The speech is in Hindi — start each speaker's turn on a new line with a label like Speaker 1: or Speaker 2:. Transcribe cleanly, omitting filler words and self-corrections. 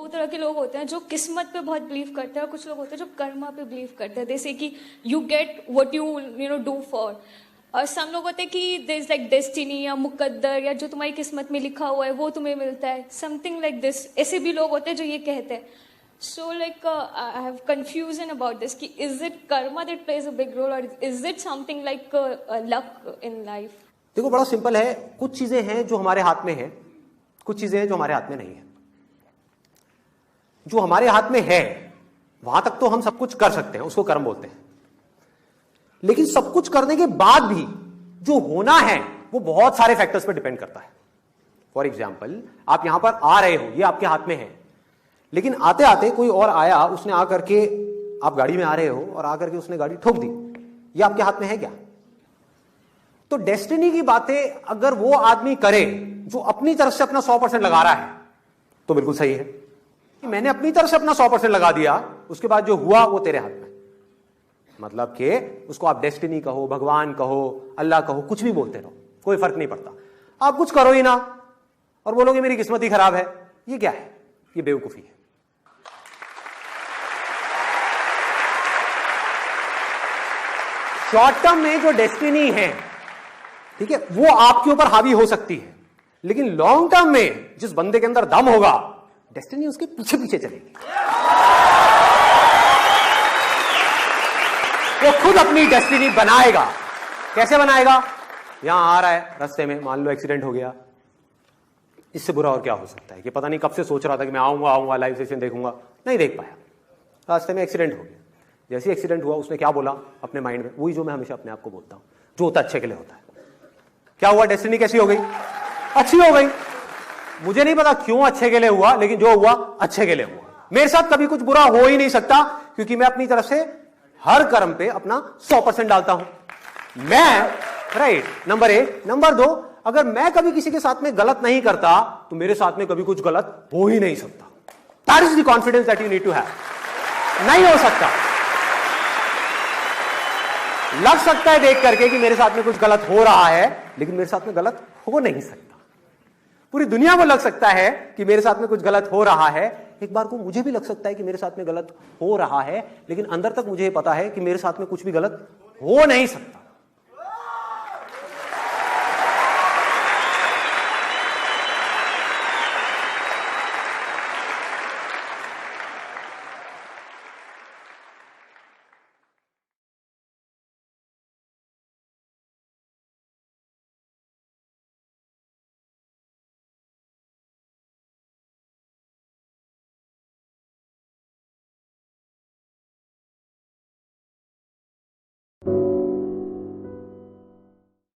Speaker 1: दो तरह के लोग होते हैं जो किस्मत पे बहुत बिलीव करते हैं और कुछ लोग होते हैं जो कर्मा पे बिलीव करते हैं। जैसे कि you get what you do for. और सम लोग होते हैं कि देयर इज लाइक डेस्टिनी या मुकद्दर या जो तुम्हारी किस्मत में लिखा हुआ है वो तुम्हें मिलता है, समथिंग लाइक दिस। ऐसे भी लोग होते हैं जो ये कहते हैं। So like I have confusion about this कि is it karma that plays a big role और is it something like luck in life?
Speaker 2: देखो बड़ा सिंपल है, कुछ चीजें हैं जो हमारे हाथ में है, कुछ चीजें हैं जो हमारे हाथ में नहीं है। जो हमारे हाथ में है वहां तक तो हम सब कुछ कर सकते हैं, उसको कर्म बोलते हैं। लेकिन सब कुछ करने के बाद भी जो होना है वो बहुत सारे फैक्टर्स पर डिपेंड करता है। फॉर एग्जाम्पल, आप यहां पर आ रहे हो, ये आपके हाथ में है, लेकिन आते आते कोई और आया, उसने आकर के, आप गाड़ी में आ रहे हो और आकर के उसने गाड़ी ठोक दी, ये आपके हाथ में है क्या? तो डेस्टिनी की बातें अगर वो आदमी करे जो अपनी तरफ से अपना 100% लगा रहा है तो बिल्कुल सही है कि मैंने अपनी तरफ से अपना 100% लगा दिया, उसके बाद जो हुआ वो तेरे हाथ में। मतलब कि उसको आप डेस्टिनी कहो, भगवान कहो, अल्लाह कहो, कुछ भी बोलते रहो, कोई फर्क नहीं पड़ता। आप कुछ करो ही ना और बोलोगे मेरी किस्मत ही खराब है, ये क्या है? ये बेवकूफी है। शॉर्ट टर्म में जो डेस्टिनी है, ठीक है, वो आपके ऊपर हावी हो सकती है, लेकिन लॉन्ग टर्म में जिस बंदे के अंदर दम होगा, डेस्टिनी उसके पीछे पीछे चलेगी। वो खुद अपनी डेस्टिनी बनाएगा। कैसे बनाएगा? यहां आ रहा है, रास्ते में मान लो एक्सीडेंट हो गया, इससे बुरा और क्या हो सकता है कि पता नहीं कब से सोच रहा था कि मैं आऊंगा लाइव सेशन देखूंगा, नहीं देख पाया, रास्ते में एक्सीडेंट हो गया। जैसे एक्सीडेंट हुआ उसने क्या बोला अपने माइंड में? वही जो मैं हमेशा अपने आप को बोलता हूं, जो होता अच्छे के लिए होता है। क्या हुआ? डेस्टिनी कैसी हो गई? अच्छी हो गई। मुझे नहीं पता क्यों अच्छे के लिए हुआ, लेकिन जो हुआ अच्छे के लिए हुआ। मेरे साथ कभी कुछ बुरा हो ही नहीं सकता, क्योंकि मैं अपनी तरफ से हर कर्म पे अपना 100% डालता हूं। मैं राइट, नंबर 1। नंबर 2, अगर मैं कभी किसी के साथ में गलत नहीं करता तो मेरे साथ में कभी कुछ गलत हो ही नहीं सकता। That is the confidence that you need to have. नहीं हो सकता। लग सकता है देख करके कि मेरे साथ में कुछ गलत हो रहा है, लेकिन मेरे साथ में गलत हो नहीं सकता। पूरी दुनिया को लग सकता है कि मेरे साथ में कुछ गलत हो रहा है, एक बार को मुझे भी लग सकता है कि मेरे साथ में गलत हो रहा है, लेकिन अंदर तक मुझे पता है कि मेरे साथ में कुछ भी गलत हो नहीं सकता।